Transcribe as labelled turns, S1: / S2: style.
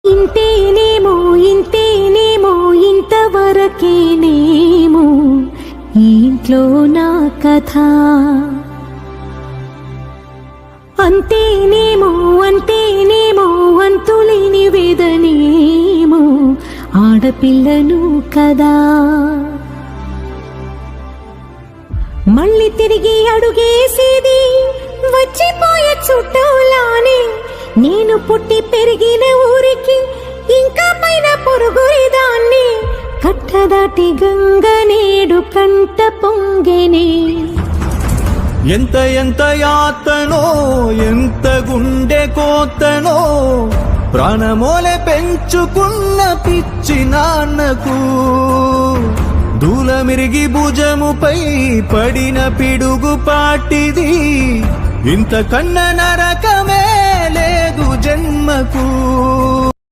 S1: ఇంతేనేమో ఇంతేనేమో ఇంతవరకేనేమో ఈ ఇంట్లో నా కథ. అంతేనేమో అంతేనేమో అంతులేని వేదనేమో ఆడపిల్లను కదా. మళ్ళీ తిరిగి అడుగేసేది వచ్చిపోయే చుట్టూలానే. నేను పుట్టి పెరిగిన ఊరికి ఇంకా పైన పొరుగురిదాన్ని. కట్టదాటి గంగ నేడు కంట పొంగెనే.
S2: ఎంత ఎంత యాతనో ఎంత గుండె కోతనో ప్రాణమోలే పెంచుకున్న పిచ్చి నాన్నకు. దూలమిరిగి భుజముపై పడిన పిడుగు పాటిది. ఇంత కన్న నరకమే లేదు జన్మకు.